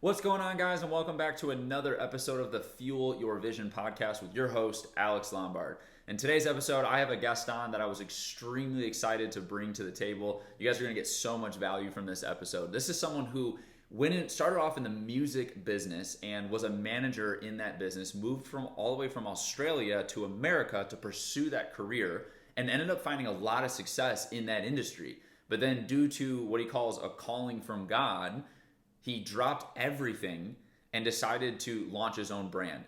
What's going on, guys, and welcome back to another episode of the Fuel Your Vision podcast with your host, Alex Lombard. In today's episode, I have a guest on that I was extremely excited to bring to the table. You guys are going to get so much value from this episode. This is someone who started off in the music business and was a manager in that business, moved from all the way from Australia to America to pursue that career, and ended up finding a lot of success in that industry. But then due to what he calls a calling from God, he dropped everything and decided to launch his own brand.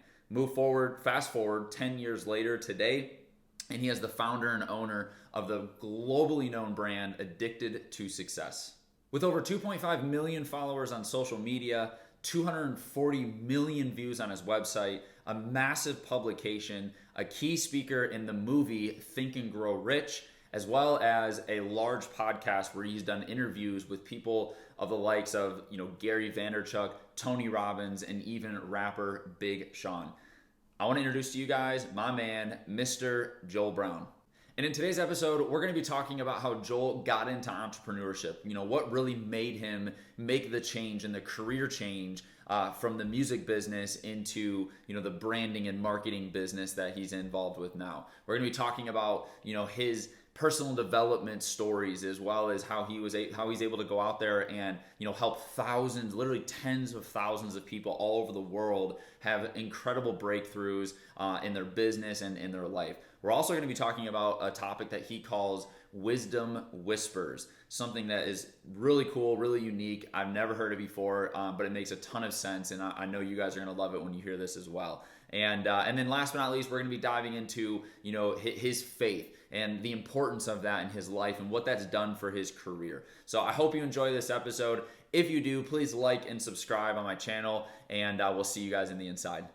Fast forward 10 years later today, and he is the founder and owner of the globally known brand Addicted2Success. With over 2.5 million followers on social media, 240 million views on his website, a massive publication, a key speaker in the movie Think and Grow Rich, as well as a large podcast where he's done interviews with people of the likes of, Gary Vaynerchuk, Tony Robbins, and even rapper Big Sean. I want to introduce to you guys my man, Mr. Joel Brown. And in today's episode, we're going to be talking about how Joel got into entrepreneurship. What really made him make the change and the career change from the music business into, the branding and marketing business that he's involved with now. We're going to be talking about, his personal development stories, as well as how he's able to go out there and help thousands, literally tens of thousands of people all over the world have incredible breakthroughs in their business and in their life. We're also going to be talking about a topic that he calls wisdom whispers, something that is really cool, really unique. I've never heard it before, but it makes a ton of sense, and I know you guys are going to love it when you hear this as well. And then last but not least, we're going to be diving into his faith and the importance of that in his life and what that's done for his career. So I hope you enjoy this episode. If you do, please like and subscribe on my channel, and we'll see you guys in the inside.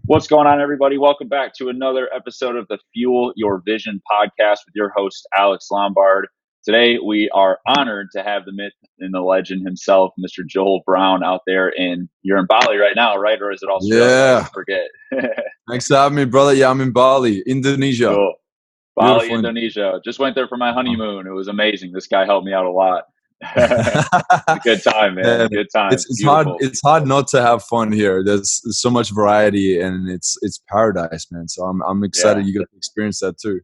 What's going on, everybody? Welcome back to another episode of the Fuel Your Vision podcast with your host, Alex Lombard. Today, we are honored to have the myth and the legend himself, Mr. Joel Brown, out there. You're in Bali right now, right? Or is it Australia? Yeah. I forget. Thanks for having me, brother. Yeah, I'm in Bali, Indonesia. Cool. Bali, Beautiful. Indonesia. Just went there for my honeymoon. It was amazing. This guy helped me out a lot. A good time, man. Yeah, Good time. It's hard not to have fun here. There's so much variety, and it's paradise, man. So I'm excited you got to experience that too.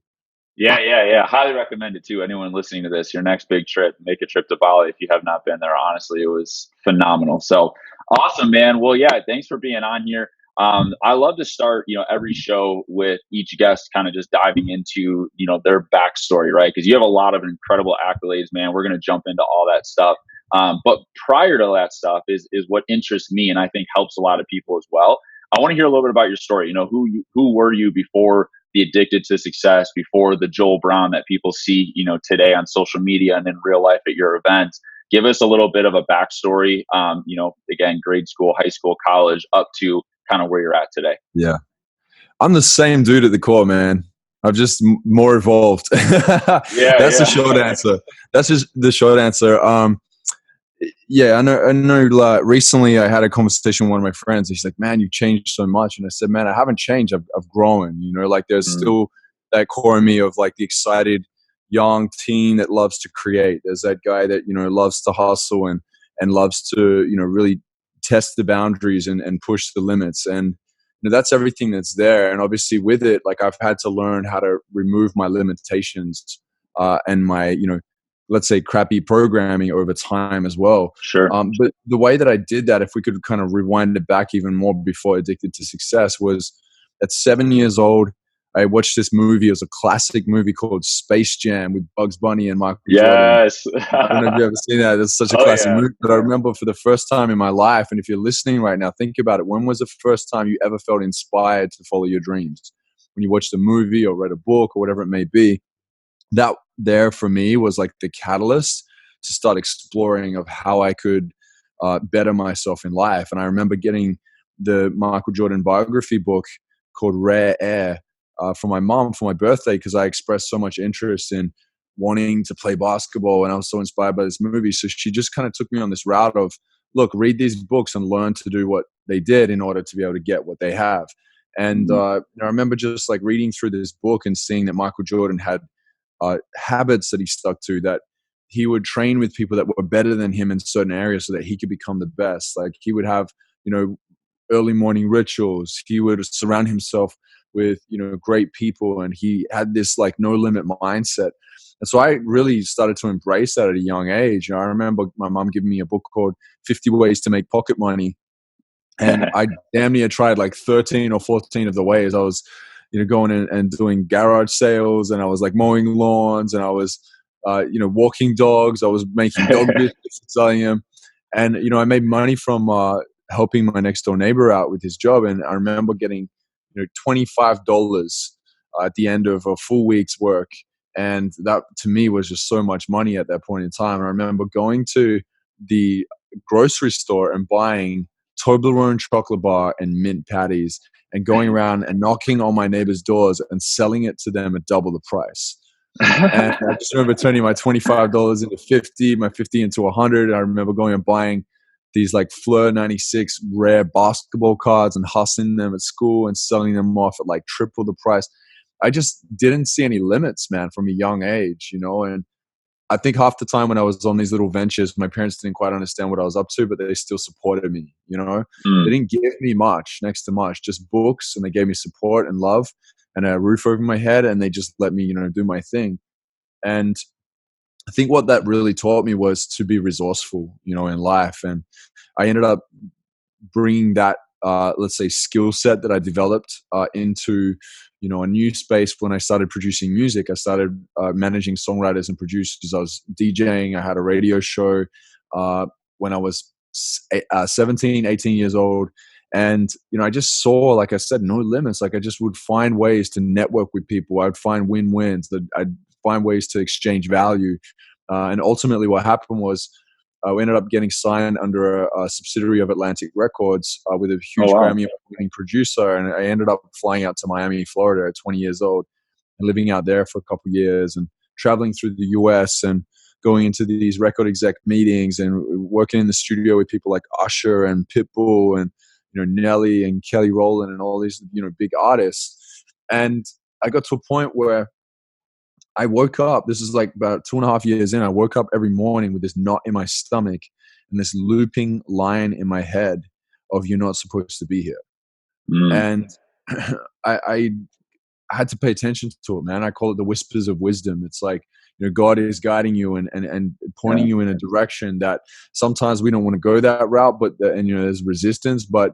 Yeah. Highly recommend it too. Anyone listening to this, your next big trip, make a trip to Bali if you have not been there. Honestly, it was phenomenal. So awesome, man. Well, yeah, thanks for being on here. I love to start, every show with each guest kind of just diving into, their backstory, right? Because you have a lot of incredible accolades, man. We're going to jump into all that stuff. But prior to that stuff is what interests me, and I think helps a lot of people as well. I want to hear a little bit about your story. Who were you before the Addicted to Success, before the Joel Brown that people see, today on social media and in real life at your events? Give us a little bit of a backstory. Again, grade school, high school, college, up to kind of where you're at today. Yeah. I'm the same dude at the core, man. I'm just more evolved. That's the short answer. That's just the short answer. I know like, recently I had a conversation with one of my friends. He's like, man, you've changed so much. And I said, man, I haven't changed. I've grown, like there's still that core in me of like the excited young teen that loves to create. There's that guy that, loves to hustle and loves to, really test the boundaries and push the limits. And that's everything that's there. And obviously with it, like I've had to learn how to remove my limitations and my, let's say crappy programming over time as well. Sure. But the way that I did that, if we could kind of rewind it back even more before Addicted to Success, was at 7 years old, I watched this movie. It was a classic movie called Space Jam with Bugs Bunny and Michael Jordan. Yes. I don't know if you've ever seen that. It's such a classic movie. But I remember for the first time in my life, and if you're listening right now, think about it. When was the first time you ever felt inspired to follow your dreams? When you watched a movie or read a book or whatever it may be. That there for me was like the catalyst to start exploring of how I could better myself in life. And I remember getting the Michael Jordan biography book called Rare Air from my mom for my birthday, because I expressed so much interest in wanting to play basketball, and I was so inspired by this movie. So she just kind of took me on this route of, look, read these books and learn to do what they did in order to be able to get what they have. And I remember just like reading through this book and seeing that Michael Jordan had habits that he stuck to, that he would train with people that were better than him in certain areas so that he could become the best. Like he would have, early morning rituals. He would surround himself with, great people, and he had this like no limit mindset. And so I really started to embrace that at a young age. I remember my mom giving me a book called 50 Ways to Make Pocket Money. And I damn near tried like 13 or 14 of the ways. I was, going in and doing garage sales, and I was like mowing lawns, and I was, walking dogs. I was making dog biscuits and selling them. And, I made money from helping my next door neighbor out with his job. And I remember getting, $25 at the end of a full week's work. And that to me was just so much money at that point in time. I remember going to the grocery store and buying Toblerone chocolate bar and mint patties, and going around and knocking on my neighbors' doors and selling it to them at double the price. And I just remember turning my $25 into 50, my 50 into 100. I remember going and buying these like Fleur 96 rare basketball cards and hustling them at school and selling them off at like triple the price. I just didn't see any limits, man, from a young age, and I think half the time when I was on these little ventures, my parents didn't quite understand what I was up to, but they still supported me, They didn't give me much, next to much, just books, and they gave me support and love and a roof over my head, and they just let me, do my thing. And I think what that really taught me was to be resourceful, in life. And I ended up bringing that, let's say, skill set that I developed into, a new space. When I started producing music, I started managing songwriters and producers. I was DJing. I had a radio show when I was 17, 18 years old. And, I just saw, like I said, no limits. Like I just would find ways to network with people. I'd find win-wins. I'd find ways to exchange value. And ultimately what happened was we ended up getting signed under a subsidiary of Atlantic Records with a huge Grammy-winning producer. And I ended up flying out to Miami, Florida at 20 years old and living out there for a couple of years and traveling through the US and going into these record exec meetings and working in the studio with people like Usher and Pitbull and, Nelly and Kelly Rowland and all these, big artists. And I got to a point where I woke up, this is like about 2.5 years in, I woke up every morning with this knot in my stomach and this looping line in my head of, you're not supposed to be here. And I had to pay attention to it, man. I call it the whispers of wisdom. It's like, God is guiding you and pointing you in a direction that sometimes we don't want to go that route, but there's resistance, but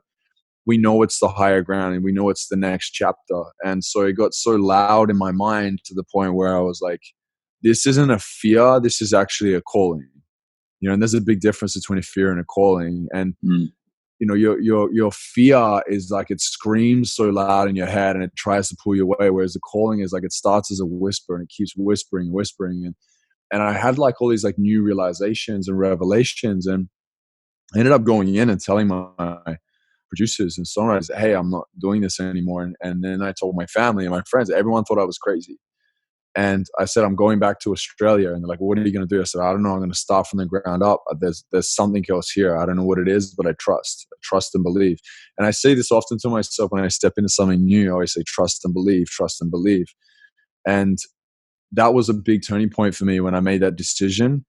we know it's the higher ground and we know it's the next chapter. And so it got so loud in my mind to the point where I was like, this isn't a fear. This is actually a calling, and there's a big difference between a fear and a calling. And, your fear is like, it screams so loud in your head and it tries to pull you away. Whereas the calling is like, it starts as a whisper and it keeps whispering and whispering. And I had like all these like new realizations and revelations, and I ended up going in and telling my producers and songwriters, hey, I'm not doing this anymore. And then I told my family and my friends. Everyone thought I was crazy. And I said, I'm going back to Australia. And they're like, what are you going to do? I said, I don't know. I'm going to start from the ground up. There's something else here. I don't know what it is, but I trust and believe. And I say this often to myself when I step into something new. I always say, trust and believe, trust and believe. And that was a big turning point for me when I made that decision.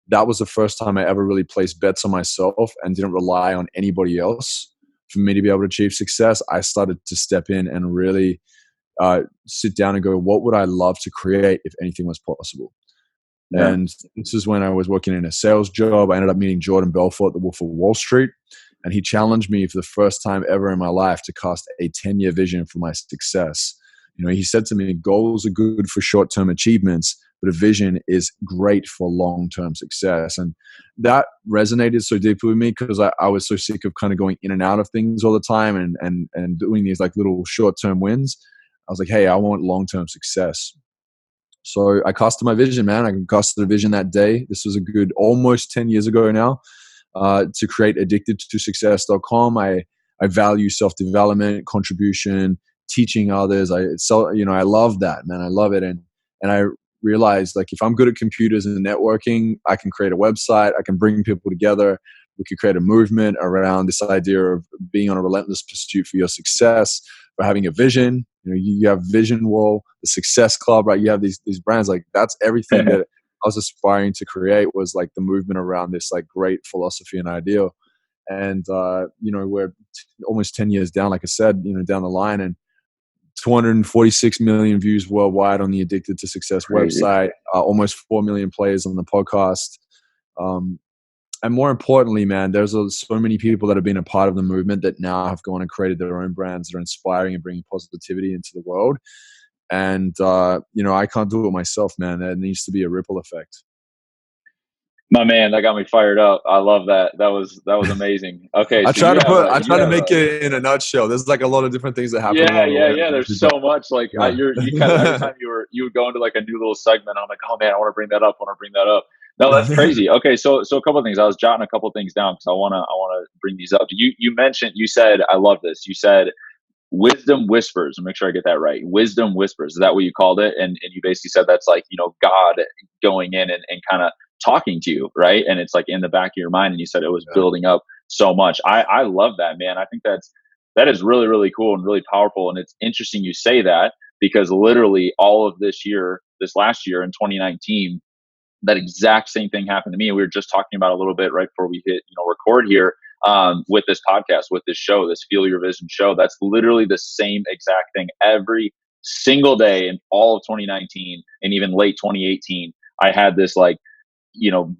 That was the first time I ever really placed bets on myself and didn't rely on anybody else for me to be able to achieve success. I started to step in and really sit down and go, what would I love to create if anything was possible? Yeah. And this is when I was working in a sales job. I ended up meeting Jordan Belfort, the Wolf of Wall Street, and he challenged me for the first time ever in my life to cast a 10-year vision for my success. He said to me, goals are good for short-term achievements, but a vision is great for long-term success. And that resonated so deeply with me because I was so sick of kind of going in and out of things all the time and doing these like little short-term wins. I was like, hey, I want long-term success. So I casted my vision, man. I casted a vision that day. This was a good almost 10 years ago now, to create Addicted2Success.com. I value self-development, contribution, teaching others. I love that, man. I love it. And I realized, like, if I'm good at computers and networking, I can create a website, I can bring people together, we could create a movement around this idea of being on a relentless pursuit for your success, for having a vision. You have Vision Wall, the Success Club, right? You have these brands. Like, that's everything that I was aspiring to create, was like the movement around this like great philosophy and ideal. And we're almost 10 years down, like I said, down the line, and 246 million views worldwide on the Addicted to Success website, almost 4 million players on the podcast. And more importantly, man, there's so many people that have been a part of the movement that now have gone and created their own brands that are inspiring and bringing positivity into the world. And, I can't do it myself, man. There needs to be a ripple effect. My man, that got me fired up. I love that. That was amazing. Okay, I try to make it in a nutshell. There's like a lot of different things that happen. Yeah. There's so much. Like, you kind of, every time you would go into like a new little segment, I'm like, oh man, I want to bring that up. No, that's crazy. Okay, so a couple of things. I was jotting a couple of things down because I wanna bring these up. You said, I love this. You said wisdom whispers. I'll make sure I get that right. Wisdom whispers. Is that what you called it? And you basically said that's like, God going in and kind of talking to you, right? And it's like in the back of your mind, and you said it was building up so much. I love that, man. I think that is really, really cool and really powerful. And it's interesting you say that, because literally all of this last year in 2019, that exact same thing happened to me. And we were just talking about a little bit right before we hit record here, with this podcast, with this show, this Feel Your Vision show. That's literally the same exact thing every single day in all of 2019 and even late 2018. I had this like,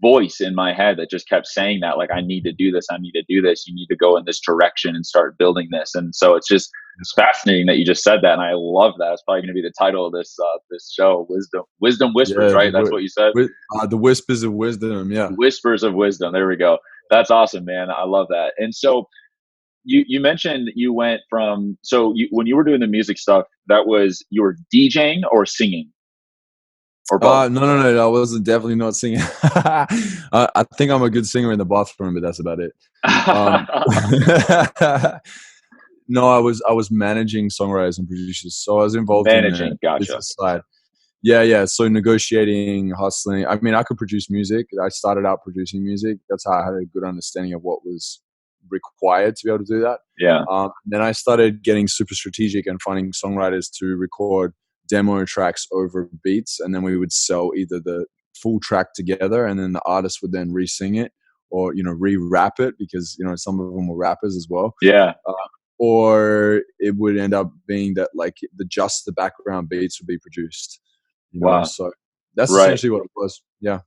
voice in my head that just kept saying that, like, I need to do this. You need to go in this direction and start building this. And so it's fascinating that you just said that. And I love that. It's probably going to be the title of this show, Wisdom Whispers, right? That's what you said. The Whispers of Wisdom. Yeah. Whispers of Wisdom. There we go. That's awesome, man. I love that. And so you mentioned you went from, when you were doing the music stuff, you were DJing or singing? No. I wasn't, definitely not singing. I think I'm a good singer in the bathroom, but that's about it. No, I was managing songwriters and producers, so I was involved in the business side. Yeah. So negotiating, hustling. I mean, I could produce music. I started out producing music. That's how I had a good understanding of what was required to be able to do that. Yeah. Then I started getting super strategic and finding songwriters to record demo tracks over beats, and then we would sell either the full track together, and then the artist would then re-sing it or re-rap it, because some of them were rappers as well. Yeah. Or it would end up being that like the background beats would be produced. Wow. So that's essentially what it was. Yeah.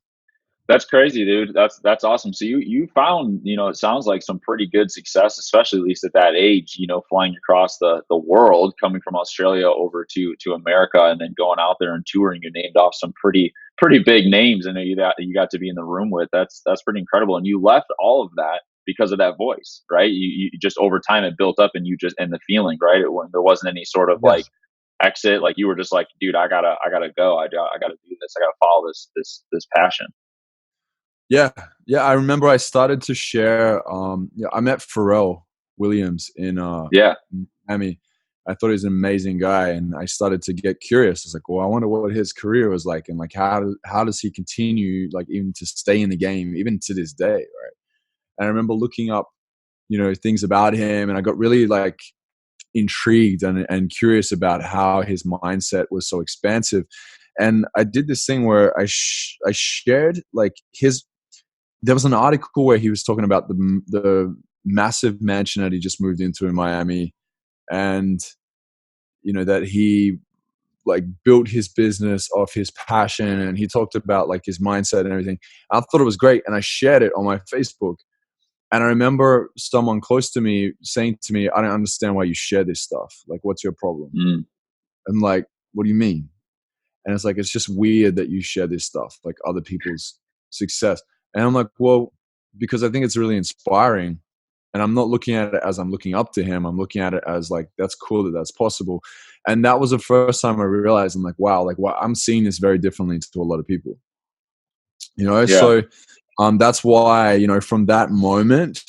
That's crazy, dude. That's awesome. So you found, it sounds like some pretty good success, especially at least at that age, flying across the world, coming from Australia over to America, and then going out there and touring. You named off some pretty big names, and you got to be in the room with. That's pretty incredible. And you left all of that because of that voice, right? You just, over time, it built up, and and the feeling, right? There wasn't any sort of like exit. Like, you were just like, dude, I gotta go. I gotta do this. I gotta follow this passion. Yeah. I remember I started to share. I met Pharrell Williams in Miami. I thought he was an amazing guy, and I started to get curious. I was like, well, I wonder what his career was like, and like how does he continue, like, even to stay in the game even to this day, right? And I remember looking up, things about him, and I got really like intrigued and curious about how his mindset was so expansive. And I did this thing where I shared like there was an article where he was talking about the massive mansion that he just moved into in Miami, and that he like built his business off his passion, and he talked about like his mindset and everything. I thought it was great, and I shared it on my Facebook. And I remember someone close to me saying to me, I don't understand why you share this stuff. Like, what's your problem? I'm like, what do you mean? And it's like, it's just weird that you share this stuff, like other people's success. And I'm like, well, because I think it's really inspiring. And I'm not looking at it as I'm looking up to him. I'm looking at it as like, that's cool that that's possible. And that was the first time I realized, I'm like, wow, I'm seeing this very differently to a lot of people. So that's why, from that moment,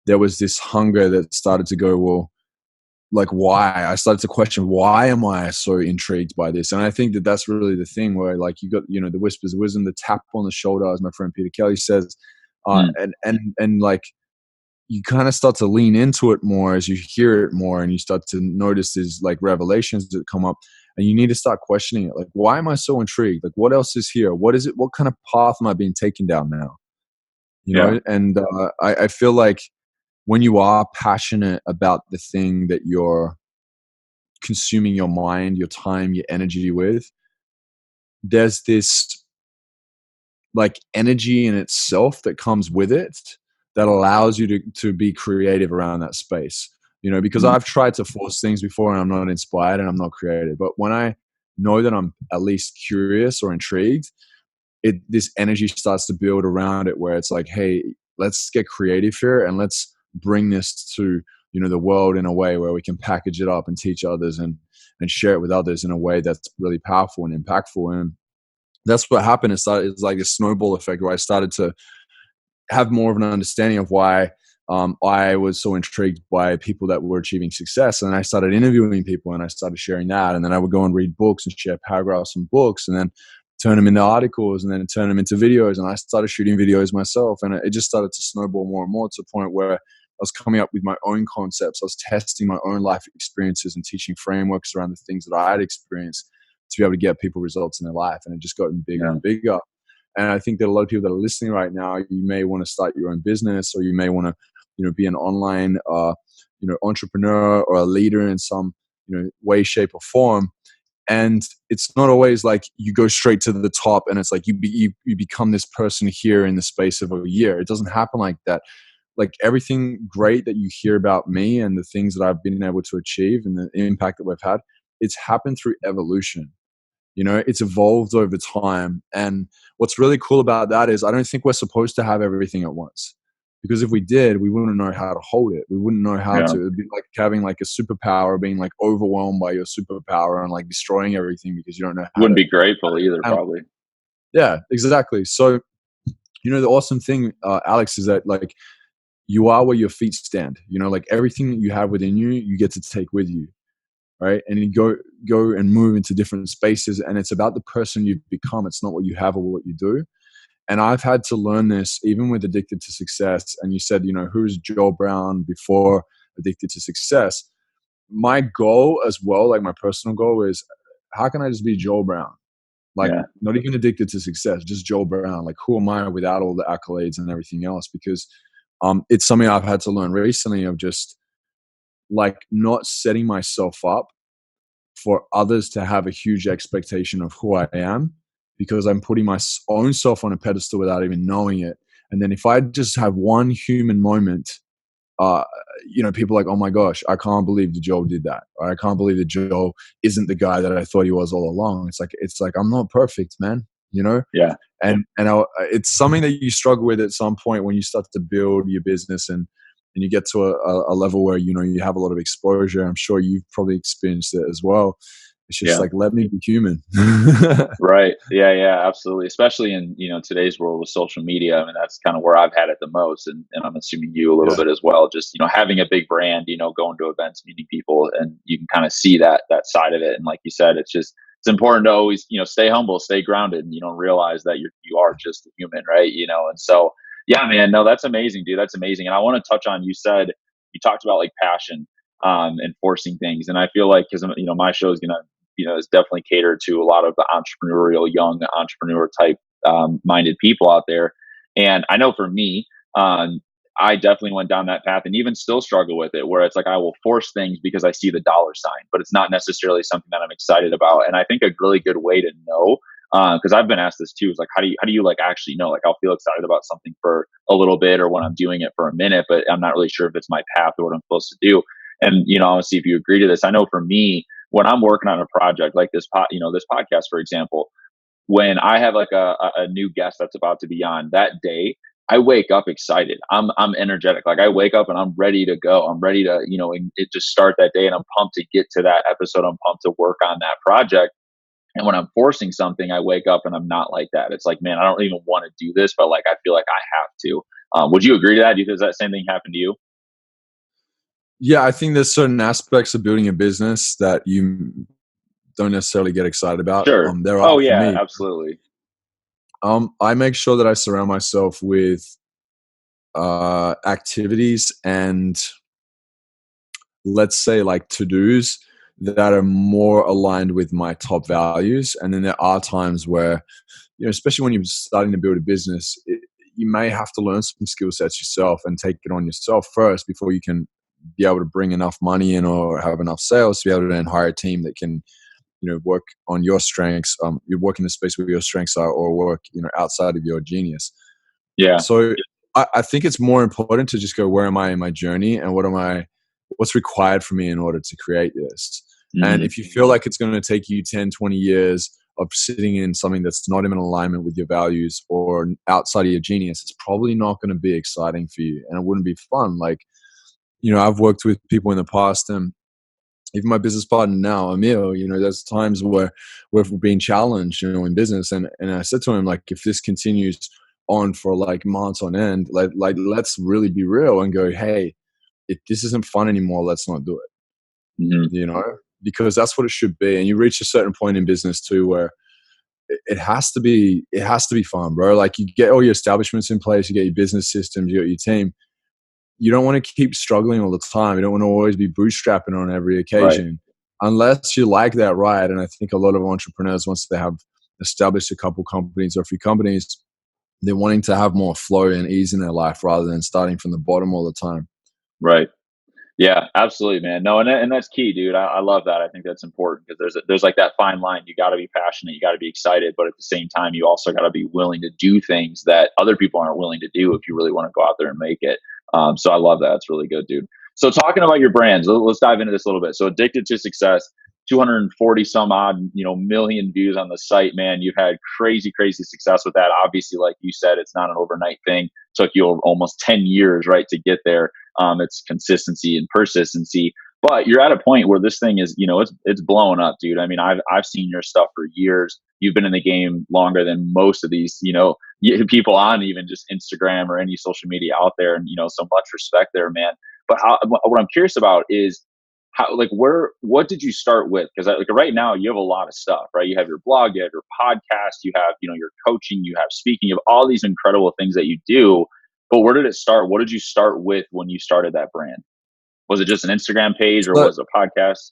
there was this hunger that started to go, well, like why. I started to question, why am I so intrigued by this? And I think that that's really the thing where like you got, you know, the whispers of wisdom, the tap on the shoulder, as my friend Peter Kelly says, and like you kind of start to lean into it more as you hear it more, and you start to notice these like revelations that come up, and you need to start questioning it. Like, why am I so intrigued? Like, what else is here? What is it? What kind of path am I being taken down now? You know? And I feel like when you are passionate about the thing that you're consuming your mind, your time, your energy with, there's this like energy in itself that comes with it that allows you to be creative around that space, you know, because I've tried to force things before and I'm not inspired and I'm not creative. But when I know that I'm at least curious or intrigued, this energy starts to build around it where it's like, hey, let's get creative here and let's bring this to, you know, the world in a way where we can package it up and teach others and share it with others in a way that's really powerful and impactful. And that's what happened. It's like a snowball effect where I started to have more of an understanding of why I was so intrigued by people that were achieving success. And I started interviewing people and I started sharing that. And then I would go and read books and share paragraphs from books and then turn them into articles and then turn them into videos. And I started shooting videos myself. And it just started to snowball more and more to the point where I was coming up with my own concepts. I was testing my own life experiences and teaching frameworks around the things that I had experienced to be able to get people results in their life. And it just gotten bigger and bigger. And I think that a lot of people that are listening right now, you may want to start your own business, or you may want to, you know, be an online, you know, entrepreneur or a leader in some, you know, way, shape, or form. And it's not always like you go straight to the top and it's like you become this person here in the space of a year. It doesn't happen like that. Like everything great that you hear about me and the things that I've been able to achieve and the impact that we've had, it's happened through evolution. You know, it's evolved over time. And what's really cool about that is I don't think we're supposed to have everything at once. Because if we did, we wouldn't know how to hold it. We wouldn't know how to. It'd be like having like a superpower, being like overwhelmed by your superpower and like destroying everything because you don't know how. Wouldn't be grateful either, probably. Yeah, exactly. So, you know, the awesome thing, Alex, is that like you are where your feet stand. You know, like everything that you have within you, you get to take with you. Right. And you go and move into different spaces. And it's about the person you've become. It's not what you have or what you do. And I've had to learn this even with Addicted to Success. And you said, you know, who's Joel Brown before Addicted to Success? My goal as well, like my personal goal is how can I just be Joel Brown? Like not even Addicted to Success, just Joel Brown. Like who am I without all the accolades and everything else? Because it's something I've had to learn recently of just like not setting myself up for others to have a huge expectation of who I am, because I'm putting my own self on a pedestal without even knowing it. And then if I just have one human moment, you know, people are like, oh my gosh, I can't believe that Joe did that. Or I can't believe that Joe isn't the guy that I thought he was all along. It's like, I'm not perfect, man, you know? Yeah. And it's something that you struggle with at some point when you start to build your business and you get to a level where, you know, you have a lot of exposure. I'm sure you've probably experienced it as well. It's just like, let me be human. Right. Yeah, absolutely. Especially in, you know, today's world with social media. I mean, that's kind of where I've had it the most. And I'm assuming you a little bit as well. Just, you know, having a big brand, you know, going to events, meeting people, and you can kind of see that side of it. And like you said, it's important to always, you know, stay humble, stay grounded, and, you know, realize that you are just a human, right? You know, and so, yeah, man, no, that's amazing, dude. That's amazing. And I want to touch on, you talked about like passion, and forcing things. And I feel like, cause you know, my show is is definitely catered to a lot of the entrepreneurial, young entrepreneur type, minded people out there. And I know for me, I definitely went down that path and even still struggle with it, where it's like, I will force things because I see the dollar sign, but it's not necessarily something that I'm excited about. And I think a really good way to know, because I've been asked this too, is like, how do you like actually know? Like, I'll feel excited about something for a little bit or when I'm doing it for a minute, but I'm not really sure if it's my path or what I'm supposed to do. And, you know, I want to see if you agree to this. I know for me, when I'm working on a project like this podcast, for example, when I have like a new guest that's about to be on that day, I wake up excited. I'm energetic. Like I wake up and I'm ready to go. I'm ready to, you know, it just start that day, and I'm pumped to get to that episode. I'm pumped to work on that project. And when I'm forcing something, I wake up and I'm not like that. It's like, man, I don't even want to do this, but like, I feel like I have to. Would you agree to that? Does that same thing happen to you? Yeah, I think there's certain aspects of building a business that you don't necessarily get excited about. Sure. There are Oh for yeah, me. absolutely. I make sure that I surround myself with activities and, let's say, like to-dos that are more aligned with my top values. And then there are times where, especially when you're starting to build a business, you may have to learn some skill sets yourself and take it on yourself first before you can be able to bring enough money in or have enough sales to be able to then hire a team that can, work on your strengths. You work in the space where your strengths are, or work, outside of your genius. Yeah. So I think it's more important to just go, where am I in my journey, and what's required for me in order to create this? And if you feel like it's going to take you 10, 20 years of sitting in something that's not in alignment with your values or outside of your genius, it's probably not going to be exciting for you, and it wouldn't be fun. Like, I've worked with people in the past, and even my business partner now, Emil, there's times where we've been challenged, in business. And I said to him, like, if this continues on for like months on end, like let's really be real and go, hey, if this isn't fun anymore, let's not do it, because that's what it should be. And you reach a certain point in business too, where it has to be fun, bro. Like, you get all your establishments in place, you get your business systems, you got your team. You don't want to keep struggling all the time. You don't want to always be bootstrapping on every occasion, unless you like that ride. And I think a lot of entrepreneurs, once they have established a couple companies or a few companies, they're wanting to have more flow and ease in their life rather than starting from the bottom all the time. Right. Yeah, absolutely, man. No, and that's key, dude. I love that. I think that's important because there's like that fine line. You got to be passionate, you got to be excited, but at the same time, you also got to be willing to do things that other people aren't willing to do if you really want to go out there and make it. So I love that. It's really good, dude. So talking about your brands, let's dive into this a little bit. So Addicted to Success, 240 some odd, million views on the site, man. You've had crazy, crazy success with that. Obviously, like you said, it's not an overnight thing. Took you almost 10 years, right, to get there. It's consistency and persistency, but you're at a point where this thing is, it's blowing up, dude. I mean, I've seen your stuff for years. You've been in the game longer than most of these, people on even just Instagram or any social media out there. And, so much respect there, man. But what I'm curious about is how, like, what did you start with? Because like right now you have a lot of stuff, right? You have your blog, you have your podcast, you have, your coaching, you have speaking, you have all these incredible things that you do. But where did it start? What did you start with when you started that brand? Was it just an Instagram page or was it a podcast?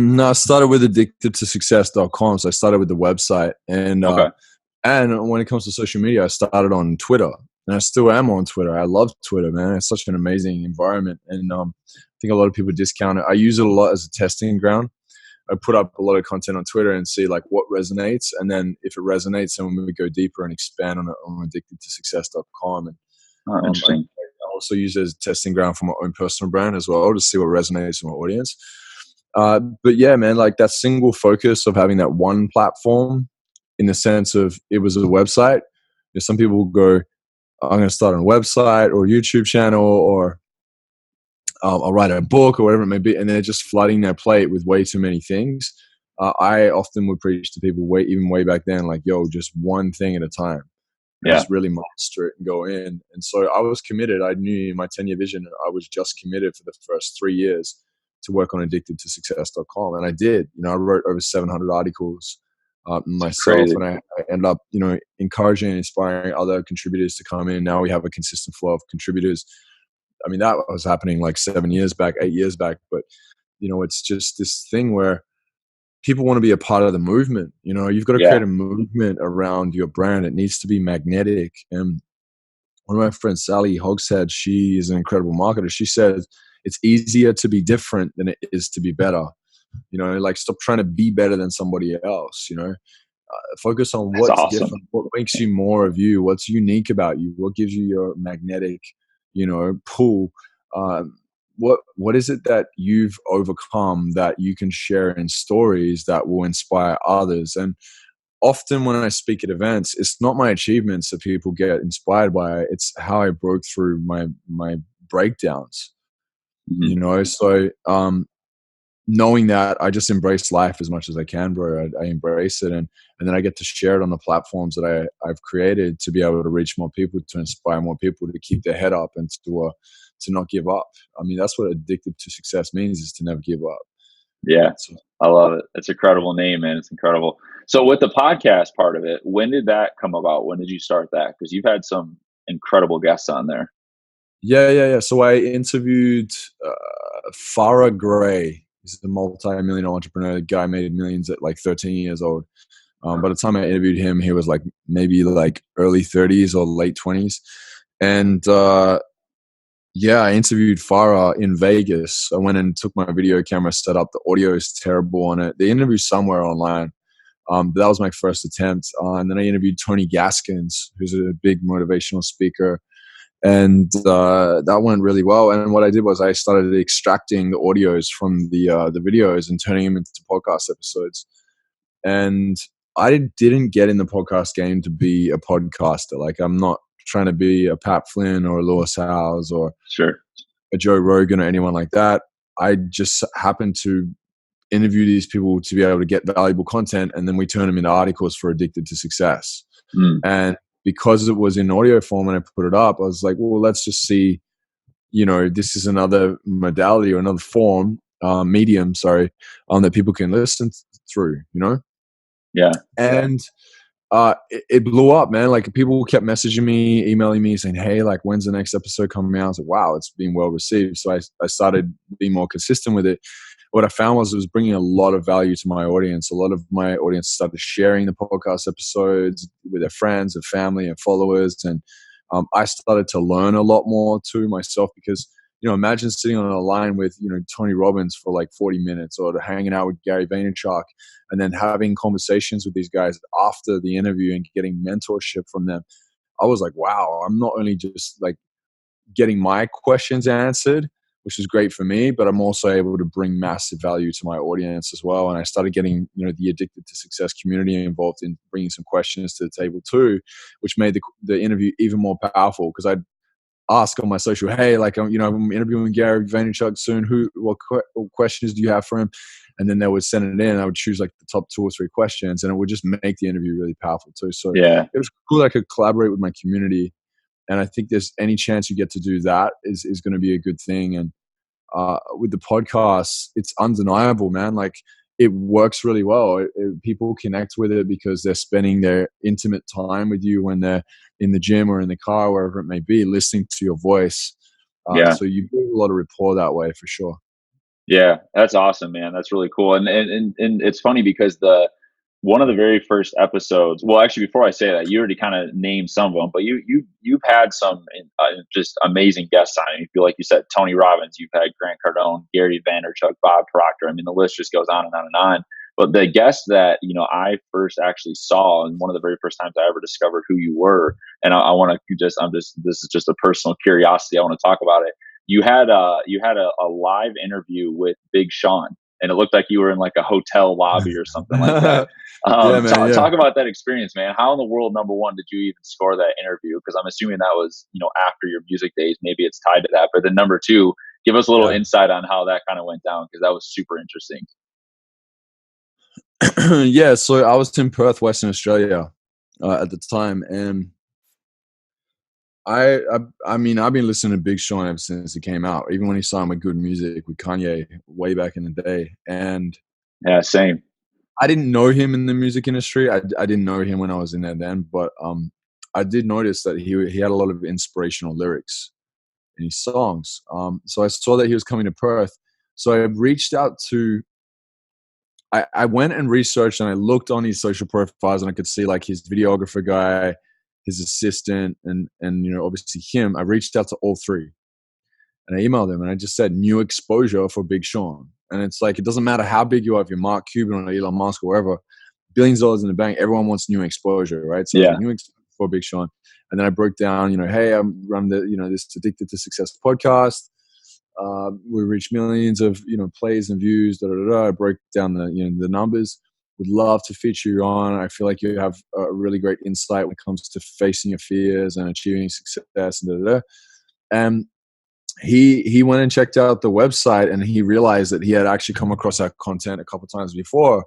No, I started with addicted2success.com. So I started with the website. And and when it comes to social media, I started on Twitter. And I still am on Twitter. I love Twitter, man. It's such an amazing environment. And I think a lot of people discount it. I use it a lot as a testing ground. I put up a lot of content on Twitter and see like what resonates. And then if it resonates, then we go deeper and expand on it on addicted2success.com. And interesting. I also use it as a testing ground for my own personal brand as well to see what resonates with my audience. But yeah, man, like that single focus of having that one platform in the sense of it was a website. Some people will go, I'm going to start on a website or a YouTube channel, or I'll write a book or whatever it may be. And they're just flooding their plate with way too many things. I often would preach to people even way back then, like, yo, just one thing at a time. Just really master it and go in. And so I was committed. I knew my 10-year vision. I was just committed for the first 3 years to work on addicted2success.com. And I did. I wrote over 700 articles myself. And I ended up, encouraging and inspiring other contributors to come in. Now we have a consistent flow of contributors. I mean, that was happening like 8 years back. But, it's just this thing where people want to be a part of the movement. You've got to create a movement around your brand. It needs to be magnetic. And one of my friends, Sally Hogshead, she is an incredible marketer. She said, it's easier to be different than it is to be better. Like, stop trying to be better than somebody else, focus on what's different, what makes you more of you, what's unique about you, what gives you your magnetic, pull. What is it that you've overcome that you can share in stories that will inspire others? And often when I speak at events, it's not my achievements that people get inspired by. It's how I broke through my breakdowns, So knowing that, I just embrace life as much as I can, bro. I embrace it. And then I get to share it on the platforms that I've created to be able to reach more people, to inspire more people to keep their head up and not give up. I mean, that's what Addicted to Success means, is to never give up. Yeah. So, I love it. It's an incredible name, man. It's incredible. So with the podcast part of it, when did that come about? When did you start that? Because you've had some incredible guests on there. Yeah. So I interviewed Farrah Gray. He's a multi-millionaire entrepreneur. The guy made millions at like 13 years old. By the time I interviewed him, he was like maybe like early 30s or late 20s. And I interviewed Farah in Vegas. I went and took my video camera, set up. The audio is terrible on it. The interview's somewhere online. But that was my first attempt. And then I interviewed Tony Gaskins, who's a big motivational speaker. And that went really well. And what I did was I started extracting the audios from the videos and turning them into podcast episodes. And I didn't get in the podcast game to be a podcaster. Like, I'm not trying to be a Pat Flynn or a Lewis Howes or a Joe Rogan or anyone like that. I just happened to interview these people to be able to get valuable content, and then we turn them into articles for Addicted to Success. And because it was in audio form and I put it up, I was like, well, let's just see, this is another modality or another form, medium, that people can listen through, Yeah. And it blew up, man. Like, people kept messaging me, emailing me saying, hey, like, when's the next episode coming out? I was like, wow, it's been well received. So I started being more consistent with it. What I found was it was bringing a lot of value to my audience. A lot of my audience started sharing the podcast episodes with their friends and family and followers. And I started to learn a lot more too myself, because, imagine sitting on a line with, Tony Robbins for like 40 minutes, or hanging out with Gary Vaynerchuk, and then having conversations with these guys after the interview and getting mentorship from them. I was like, wow, I'm not only just like getting my questions answered, which is great for me, but I'm also able to bring massive value to my audience as well. And I started getting, the Addicted to Success community involved in bringing some questions to the table too, which made the interview even more powerful, because I'd ask on my social, hey, like, I'm interviewing Gary Vaynerchuk soon. What questions do you have for him? And then they would send it in. I would choose like the top 2 or 3 questions, and it would just make the interview really powerful too. So it was cool. I could collaborate with my community. And I think there's any chance you get to do that is going to be a good thing. And with the podcast, it's undeniable, man. Like, it works really well. People connect with it because they're spending their intimate time with you when they're in the gym or in the car, wherever it may be, listening to your voice. So you build a lot of rapport that way, for sure. Yeah, that's awesome, man. That's really cool. And it's funny because one of the very first episodes, well, actually, before I say that, you already kind of named some of them, but you've had some just amazing guests on it. You feel like you said Tony Robbins, you've had Grant Cardone, Gary Vaynerchuk, Bob Proctor. I mean, the list just goes on and on and on. But the guest that, I first actually saw, and one of the very first times I ever discovered who you were, and I want to this is just a personal curiosity. I want to talk about it. You had a live interview with Big Sean, and it looked like you were in like a hotel lobby or something like that. Talk about that experience, man. How in the world, number one, did you even score that interview? Because I'm assuming that was, after your music days. Maybe it's tied to that. But then number two, give us a little insight on how that kind of went down, because that was super interesting. Yeah, so I was in Perth, Western Australia at the time, and I mean, I've been listening to Big Sean ever since he came out, even when he signed with Good Music with Kanye way back in the day. And yeah, same. I didn't know him in the music industry. I didn't know him when I was in there then, but I did notice that he had a lot of inspirational lyrics in his songs. So I saw that he was coming to Perth. So I reached out to, I went and researched, and I looked on his social profiles, and I could see like his videographer guy, his assistant, and obviously him. I reached out to all 3, and I emailed them, and I just said new exposure for Big Sean. And it's like, it doesn't matter how big you are, if you're Mark Cuban or Elon Musk or wherever, billions of dollars in the bank, everyone wants new exposure, right? So new exposure for Big Sean. And then I broke down, hey, I'm running this Addicted to Success podcast. We reached millions of plays and views. I broke down the numbers. Would love to feature you on. I feel like you have a really great insight when it comes to facing your fears and achieving success. And he went and checked out the website, and he realized that he had actually come across our content a couple of times before.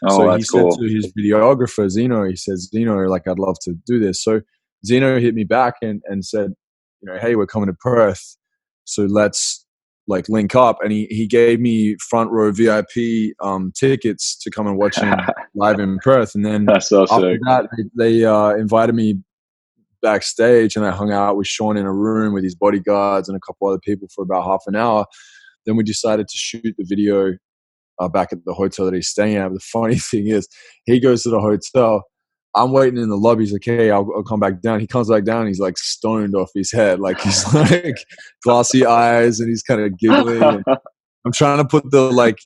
So he said to his videographer Zeno, he says, Zeno, like, I'd love to do this. So Zeno hit me back and said, hey, we're coming to Perth. So let's like link up. And he gave me front row VIP tickets to come and watch him live in Perth. And then That's so after sick. that, they invited me backstage, and I hung out with Sean in a room with his bodyguards and a couple other people for about half an hour. Then we decided to shoot the video back at the hotel that he's staying at. But the funny thing is, he goes to the hotel. I'm waiting in the lobby. He's like, hey, I'll come back down. He comes back down. He's like stoned off his head. Like he's like glassy eyes, and he's kind of giggling. And I'm trying to put the like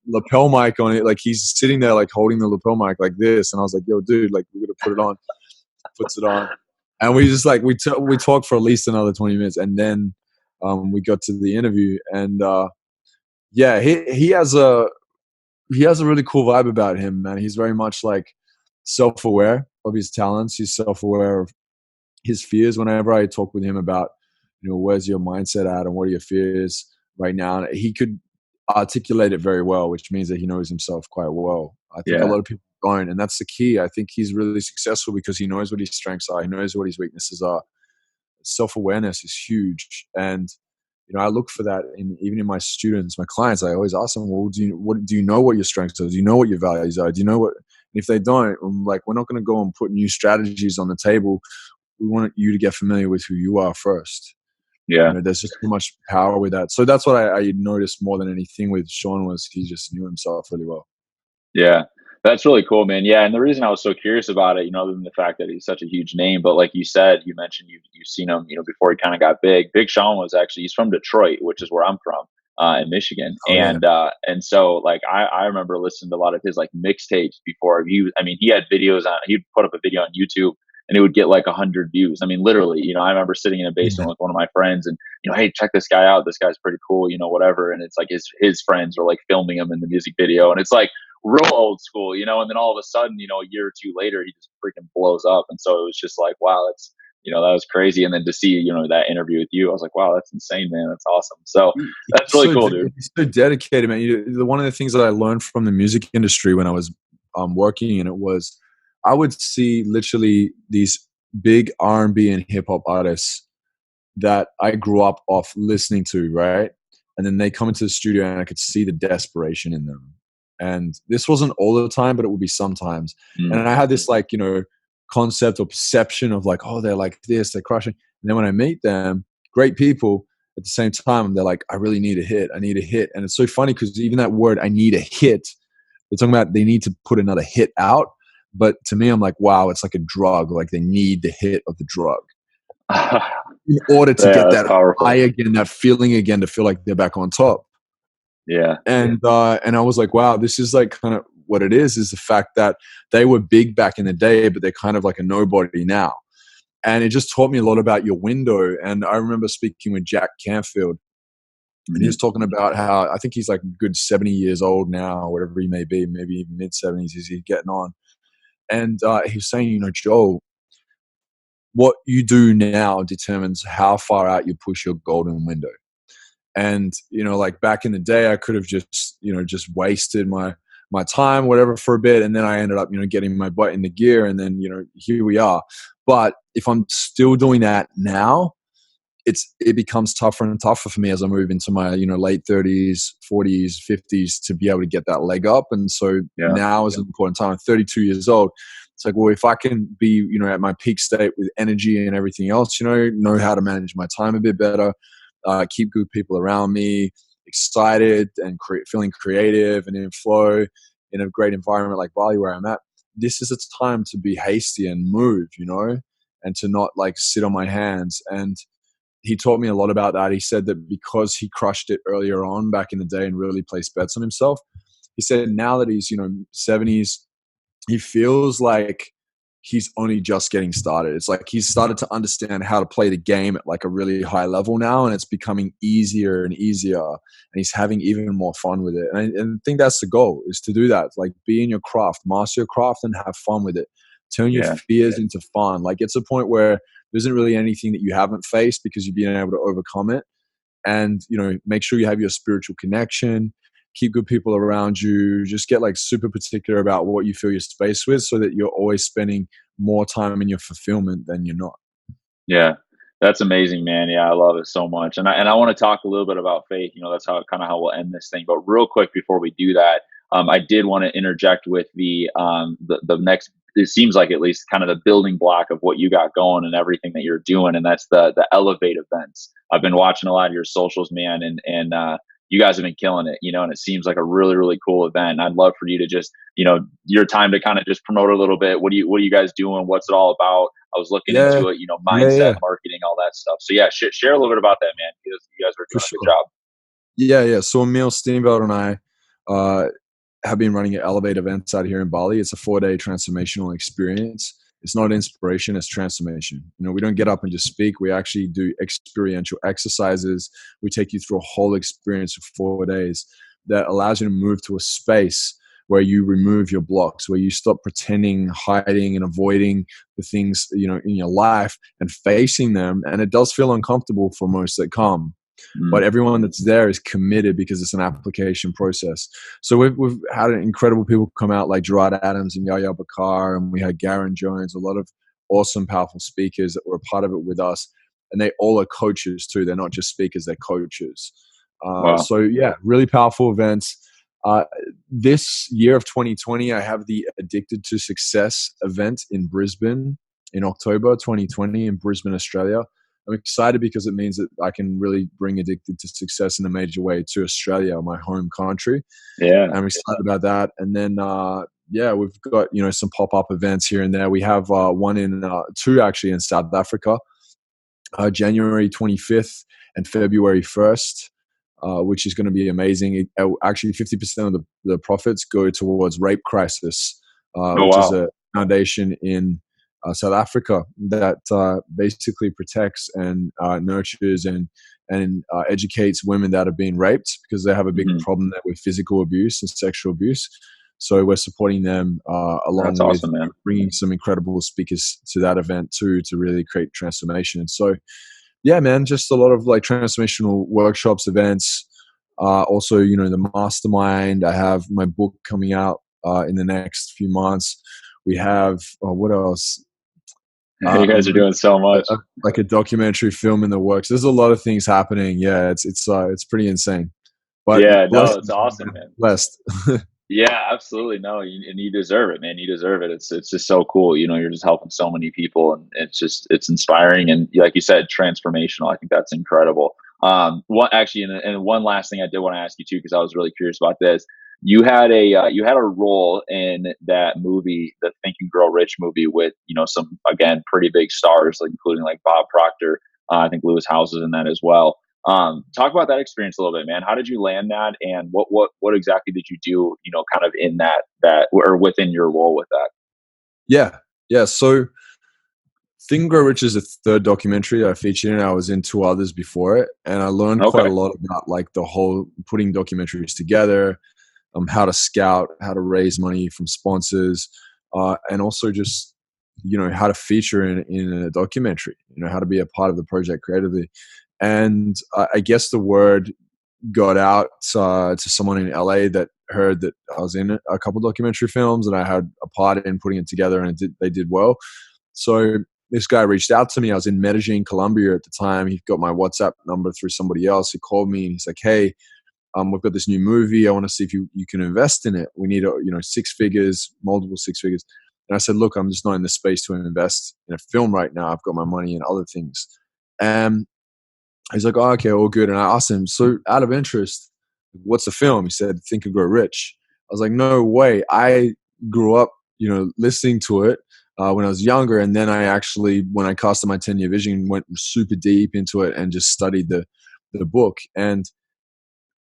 lapel mic on it. Like he's sitting there like holding the lapel mic like this. And I was like, yo, dude, like we're going to put it on. Puts it on. And we just like, we talked for at least another 20 minutes. And then we got to the interview. And yeah, he has a really cool vibe about him, man. He's very much like self-aware of his talents. He's self-aware of his fears. Whenever I talk with him about, where's your mindset at and what are your fears right now, he could articulate it very well, which means that he knows himself quite well. I think a lot of people don't, and that's the key. I think he's really successful because he knows what his strengths are. He knows what his weaknesses are. Self-awareness is huge. And I look for that even in my students, my clients. I always ask them, well, do you know what your strengths are? Do you know what your values are? Do you know what? And if they don't, I'm like, we're not going to go and put new strategies on the table. We want you to get familiar with who you are first. Yeah. There's just too much power with that. So that's what I noticed more than anything with Sean, was he just knew himself really well. Yeah. That's really cool, man. Yeah. And the reason I was so curious about it, other than the fact that he's such a huge name, but like you said, you mentioned you've seen him, before he kind of got big. Big Sean was actually, he's from Detroit, which is where I'm from, in Michigan. Oh, and so like, I remember listening to a lot of his like mixtapes before he had videos on, he'd put up a video on YouTube and it would get like 100 views. I mean, literally, I remember sitting in a basement with one of my friends and, hey, check this guy out. This guy's pretty cool, whatever. And it's like his friends are like filming him in the music video. And it's like real old school, and then all of a sudden, a year or two later, he just freaking blows up. And so it was just like, wow, that's, that was crazy. And then to see, that interview with you, I was like, wow, that's insane, man. That's awesome. So that's really cool, dude. He's so dedicated, man. One of the things that I learned from the music industry when I was working in it was I would see literally these big R&B and hip hop artists that I grew up off listening to, right? And then they come into the studio and I could see the desperation in them. And this wasn't all the time, but it would be sometimes. And I had this like, concept or perception of like, oh, they're like this, they're crushing. And then when I meet them, great people, at the same time, they're like, I really need a hit. I need a hit. And it's so funny because even that word, I need a hit, they're talking about they need to put another hit out. But to me, I'm like, wow, it's like a drug. Like they need the hit of the drug in order to get that high again, that feeling again, to feel like they're back on top. Yeah. And I was like, wow, this is like kind of what it is the fact that they were big back in the day, but they're kind of like a nobody now. And it just taught me a lot about your window. And I remember speaking with Jack Canfield, and he was talking about how I think he's like a good 70 years old now, whatever he may be, maybe even mid-70s as he's getting on. And he was saying, Joe, what you do now determines how far out you push your golden window. And, like back in the day, I could have just wasted my time, whatever, for a bit. And then I ended up, getting my butt in the gear. And then, here we are. But if I'm still doing that now, it becomes tougher and tougher for me as I move into my, late 30s, 40s, 50s to be able to get that leg up. And so now is an important time. I'm 32 years old. It's like, well, if I can be, at my peak state with energy and everything else, know how to manage my time a bit better, keep good people around me, excited and feeling creative and in flow in a great environment like Bali where I'm at, this is its time to be hasty and move, and to not like sit on my hands. And he taught me a lot about that. He said that because he crushed it earlier on back in the day and really placed bets on himself, he said now that he's, 70s, he feels like he's only just getting started. It's like he's started to understand how to play the game at like a really high level now, and it's becoming easier and easier, and he's having even more fun with it. And I think that's the goal, is to do that. Like be in your craft, master your craft, and have fun with it. Turn your fears into fun. Like it's a point where there isn't really anything that you haven't faced because you've been able to overcome it. And, make sure you have your spiritual connection, keep good people around you, just get like super particular about what you fill your space with so that you're always spending more time in your fulfillment than you're not. Yeah. That's amazing, man. Yeah, I love it so much. And I want to talk a little bit about faith. That's how we'll end this thing. But real quick before we do that, I did want to interject with the next. It seems like at least kind of the building block of what you got going and everything that you're doing, and that's the Elevate events. I've been watching a lot of your socials, man, and you guys have been killing it. And it seems like a really really cool event. And I'd love for you to just your time to kind of just promote a little bit. What are you guys doing? What's it all about? I was looking Yeah, into it, mindset, marketing, all that stuff. So yeah, share a little bit about that, man. You guys are for doing a sure. good job. Yeah. So Emil Steenveld and I have been running Elevate events out here in Bali. It's a 4-day transformational experience. It's not inspiration, it's transformation. We don't get up and just speak. We actually do experiential exercises. We take you through a whole experience of 4 days that allows you to move to a space where you remove your blocks, where you stop pretending, hiding, and avoiding the things, in your life and facing them. And it does feel uncomfortable for most that come. But everyone that's there is committed because it's an application process. So we've had incredible people come out like Gerard Adams and Yahya Bakar, and we had Garen Jones, a lot of awesome, powerful speakers that were a part of it with us. And they all are coaches too. They're not just speakers, they're coaches. Wow. So yeah, really powerful events. This year of 2020, I have the Addicted2Success event in Brisbane in October 2020 in Brisbane, Australia. I'm excited because it means that I can really bring Addicted2Success in a major way to Australia, my home country. Yeah. I'm excited about that. And then, we've got, some pop-up events here and there. We have two actually in South Africa, January 25th and February 1st. Which is going to be amazing. Actually, 50% of the profits go towards Rape Crisis, which is a foundation in South Africa that basically protects and nurtures and educates women that have been raped, because they have a big problem there with physical abuse and sexual abuse. So we're supporting them along with bringing some incredible speakers to that event too, to really create transformation. So yeah, man, just a lot of like transformational workshops, events. Also, the mastermind. I have my book coming out in the next few months. We have what else? You guys are doing so much. Like a documentary film in the works. There's a lot of things happening. Yeah, it's pretty insane. But yeah, it's awesome, man. Blessed. Yeah, absolutely. No, and you deserve it, man. You deserve it. It's just so cool. You're just helping so many people, and it's inspiring, and like you said, transformational. I think that's incredible. One last thing I did want to ask you too, because I was really curious about this. You had a role in that movie, the Think and Grow Rich movie, with some again pretty big stars, like including like Bob Proctor. I think Lewis Howes is in that as well. Talk about that experience a little bit, man. How did you land that, and what exactly did you do, kind of in that or within your role with that? Yeah. So Think and Grow Rich is the third documentary I featured in. I was in two others before it, and I learned quite a lot about like the whole putting documentaries together, how to scout, how to raise money from sponsors, and also just how to feature in a documentary, how to be a part of the project creatively. And I guess the word got out to someone in LA that heard that I was in a couple documentary films and I had a part in putting it together, and they did well. So this guy reached out to me. I was in Medellin, Colombia at the time. He got my WhatsApp number through somebody else. He called me and he's like, "Hey, we've got this new movie. I want to see if you can invest in it. We need, 6 figures, multiple 6 figures." And I said, "Look, I'm just not in the space to invest in a film right now. I've got my money in other things." And he's like, "Oh, okay, all good." And I asked him, "So out of interest, what's the film?" He said, "Think and Grow Rich." I was like, "No way." I grew up, listening to it when I was younger. And then I actually, when I casted my 10-year vision, went super deep into it and just studied the book. And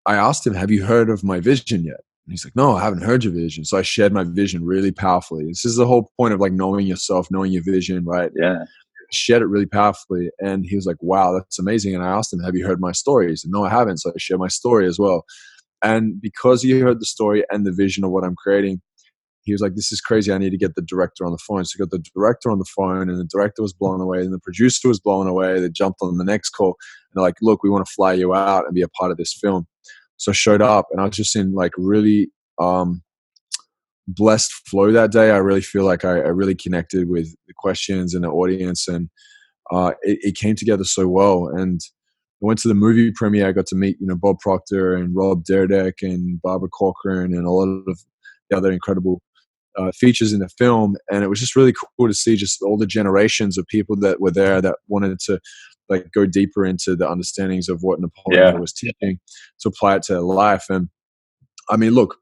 I asked him, "Have you heard of my vision yet?" And he's like, "No, I haven't heard your vision." So I shared my vision really powerfully. This is the whole point of like knowing yourself, knowing your vision, right? Yeah. Shared it really powerfully. And he was like, "Wow, that's amazing." And I asked him, "Have you heard my story?" He said, "No, I haven't." So I shared my story as well. And because he heard the story and the vision of what I'm creating, he was like, "This is crazy. I need to get the director on the phone." So he got the director on the phone, and the director was blown away, and the producer was blown away. They jumped on the next call, and they're like, "Look, we want to fly you out and be a part of this film." So I showed up, and I was just in like really blessed flow that day. I really feel like I really connected with the questions and the audience, and it came together so well. And I went to the movie premiere. I got to meet, Bob Proctor and Rob Dyrdek and Barbara Corcoran and a lot of the other incredible features in the film. And it was just really cool to see just all the generations of people that were there that wanted to like go deeper into the understandings of what Napoleon Hill was teaching to apply it to their life. And I mean, look,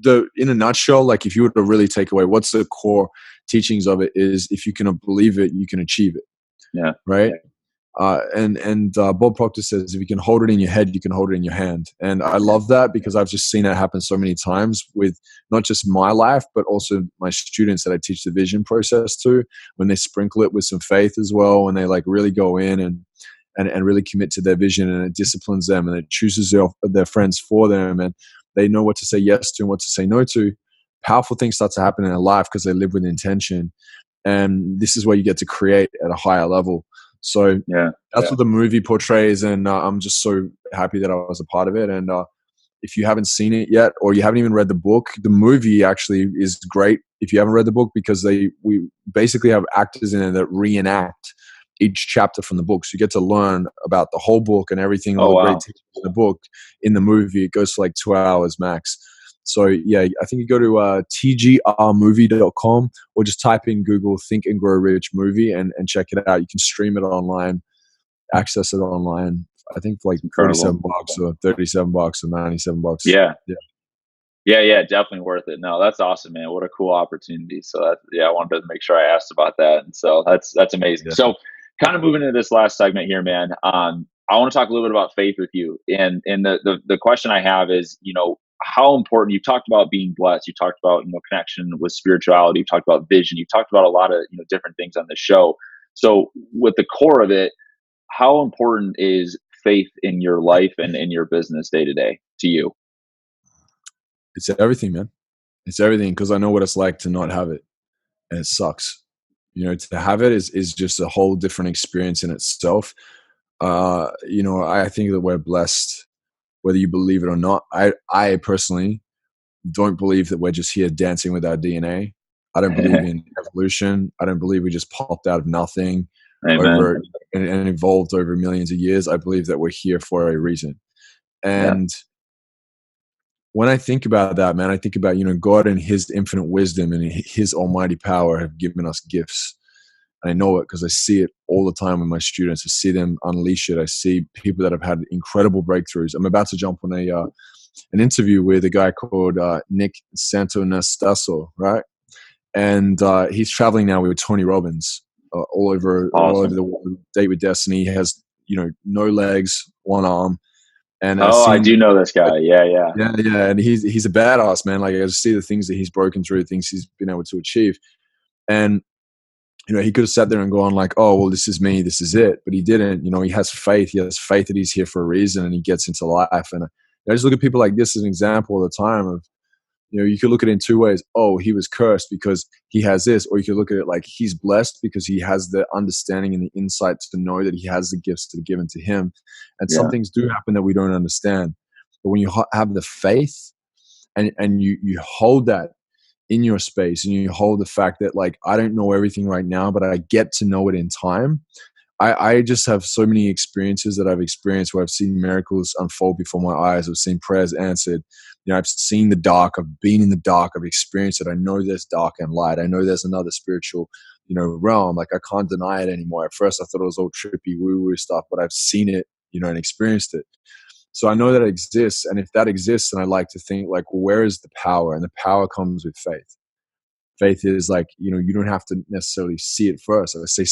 in a nutshell, like if you were to really take away what's the core teachings of it is, if you can believe it, you can achieve it. Yeah. Right. And Bob Proctor says, if you can hold it in your head, you can hold it in your hand. And I love that because I've just seen it happen so many times with not just my life, but also my students that I teach the vision process to, when they sprinkle it with some faith as well, when they like really go in and really commit to their vision, and it disciplines them and it chooses their friends for them, and they know what to say yes to and what to say no to. Powerful things start to happen in their life because they live with intention. And this is where you get to create at a higher level. So that's what the movie portrays, and I'm just so happy that I was a part of it. And if you haven't seen it yet, or you haven't even read the book, the movie actually is great if you haven't read the book, because we basically have actors in it that reenact each chapter from the book. So you get to learn about the whole book and everything, all the great teachings in the book in the movie. It goes for like 2 hours max. So yeah, I think you go to tgrmovie.com or just type in Google Think and Grow Rich movie and check it out. You can stream it online, access it online. I think for like $47 or $37 or $97. Yeah, definitely worth it. No, that's awesome, man. What a cool opportunity. So I wanted to make sure I asked about that. And so that's amazing. Yeah. So kind of moving into this last segment here, man. I want to talk a little bit about faith with you. And the question I have is, how important, you talked about being blessed, you talked about, connection with spirituality, you talked about vision, you talked about a lot of, different things on the show. So with the core of it, how important is faith in your life and in your business day to day to you? It's everything, man. It's everything, because I know what it's like to not have it, and it sucks. To have it is just a whole different experience in itself. I think that we're blessed, whether you believe it or not. I personally don't believe that we're just here dancing with our DNA. I don't believe in evolution. I don't believe we just popped out of nothing and evolved over millions of years. I believe that we're here for a reason. And when I think about that, man, I think about, God and his infinite wisdom and his almighty power have given us gifts. And I know it because I see it all the time with my students. I see them unleash it. I see people that have had incredible breakthroughs. I'm about to jump on an interview with a guy called Nick Santonastasso, right? And he's traveling now with Tony Robbins all over the world. Date with Destiny. He has, no legs, one arm. And I do know this guy. Yeah. And he's a badass, man. Like, I just see the things that he's broken through, things he's been able to achieve. And he could have sat there and gone like, oh, well, this is me, this is it. But he didn't. He has faith. He has faith that he's here for a reason, and he gets into life. And I just look at people like this as an example all the time of, you could look at it in two ways. Oh, he was cursed because he has this. Or you could look at it like he's blessed because he has the understanding and the insight to know that he has the gifts that are given to him. And some things do happen that we don't understand. But when you have the faith and you hold that in your space, and you hold the fact that, like, I don't know everything right now, but I get to know it in time. I just have so many experiences that I've experienced where I've seen miracles unfold before my eyes. I've seen prayers answered. I've seen the dark. I've been in the dark. I've experienced it. I know there's dark and light. I know there's another spiritual, realm. Like, I can't deny it anymore. At first, I thought it was all trippy woo-woo stuff, but I've seen it, and experienced it. So I know that it exists. And if that exists, then I like to think, like, well, where is the power? And the power comes with faith. Faith is like, you don't have to necessarily see it first. I say,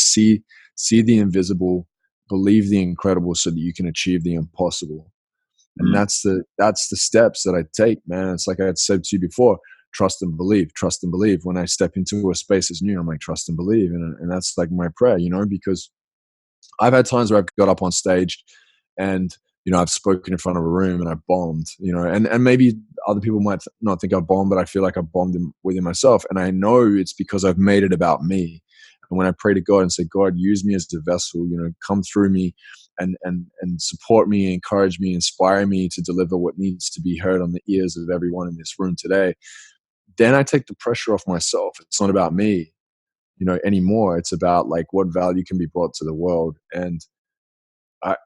see the invisible, believe the incredible, so that you can achieve the impossible. And that's the steps that I take, man. It's like I had said to you before, trust and believe. When I step into a space that's new, I'm like, trust and believe. And that's like my prayer, because I've had times where I've got up on stage and, I've spoken in front of a room and I bombed, and maybe other people might not think I bombed, but I feel like I bombed within myself. And I know it's because I've made it about me. And when I pray to God and say, God, use me as the vessel, come through me and support me, encourage me, inspire me to deliver what needs to be heard on the ears of everyone in this room today, then I take the pressure off myself. It's not about me. anymore. It's about like what value can be brought to the world. And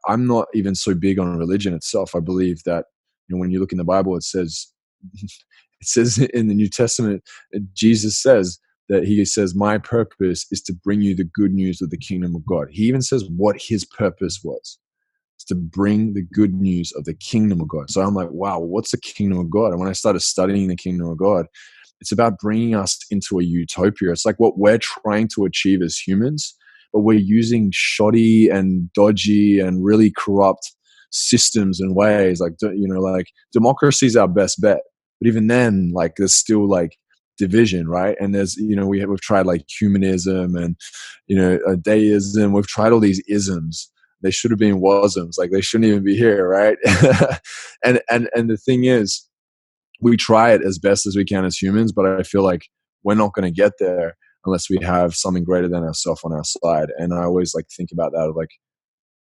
I'm not even so big on religion itself. I believe that, when you look in the Bible, it says in the New Testament, Jesus says that he says, my purpose is to bring you the good news of the kingdom of God. He even says what his purpose was. It's to bring the good news of the kingdom of God. So I'm like, wow, what's the kingdom of God? And when I started studying the kingdom of God, it's about bringing us into a utopia. It's like what we're trying to achieve as humans, but we're using shoddy and dodgy and really corrupt systems and ways. Like, like democracy is our best bet. But even then, like, there's still like division, right? And there's, we've tried like humanism and, deism. We've tried all these isms. They should have been wasms. Like, they shouldn't even be here, right? and the thing is, we try it as best as we can as humans, but I feel like we're not going to get there unless we have something greater than ourselves on our side. And I always like think about that of like,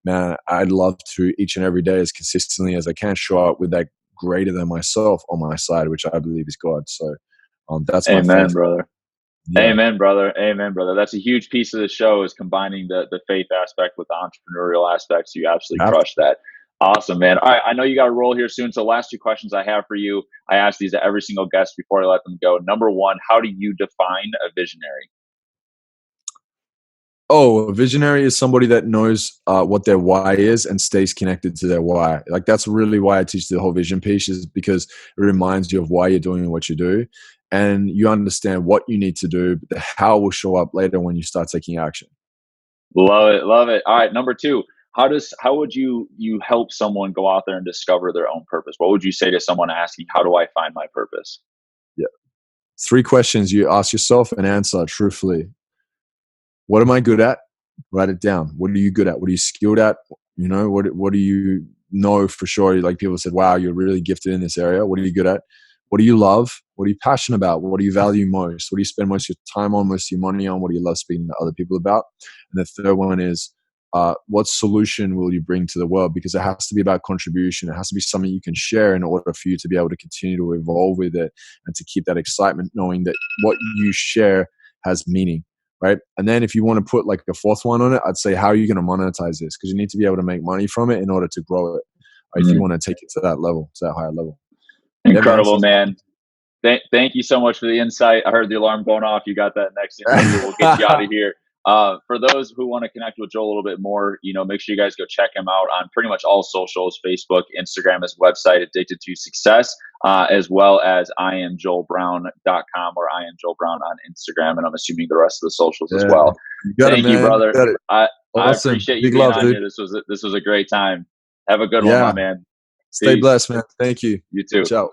man, I'd love to each and every day as consistently as I can show up with that greater than myself on my side, which I believe is God. So that's my Amen, faith. brother. Yeah. Amen, brother. Amen, brother. That's a huge piece of the show, is combining the faith aspect with the entrepreneurial aspects. You absolutely crushed that. Awesome, man. All right, I know you got to roll here soon. So last two questions I have for you. I ask these to every single guest before I let them go. Number one, how do you define a visionary? Oh, a visionary is somebody that knows what their why is and stays connected to their why. Like, that's really why I teach the whole vision piece, is because it reminds you of why you're doing what you do, and you understand what you need to do, but the how will show up later when you start taking action. Love it. Love it. All right. Number two, how would you help someone go out there and discover their own purpose? What would you say to someone asking, how do I find my purpose? Yeah. 3 questions you ask yourself and answer truthfully. What am I good at? Write it down. What are you good at? What are you skilled at? What do you know for sure? Like, people said, wow, you're really gifted in this area. What are you good at? What do you love? What are you passionate about? What do you value most? What do you spend most of your time on, most of your money on? What do you love speaking to other people about? And the third one is, what solution will you bring to the world? Because it has to be about contribution. It has to be something you can share in order for you to be able to continue to evolve with it and to keep that excitement, knowing that what you share has meaning. Right. And then if you want to put like a fourth one on it, I'd say, how are you going to monetize this? Because you need to be able to make money from it in order to grow it. If you want to take it to that level, to that higher level. Incredible, man. Thank you so much for the insight. I heard the alarm going off. You got that next interview. We'll get you out of here. For those who want to connect with Joel a little bit more, make sure you guys go check him out on pretty much all socials: Facebook, Instagram, his website, Addicted2Success, as well as IamJoelBrown.com or IamJoelBrown on Instagram, and I'm assuming the rest of the socials as well. Thank you, brother. I appreciate you being on here. This was a great time. Have a good one, my man. Stay blessed, man. Thank you. You too. Ciao.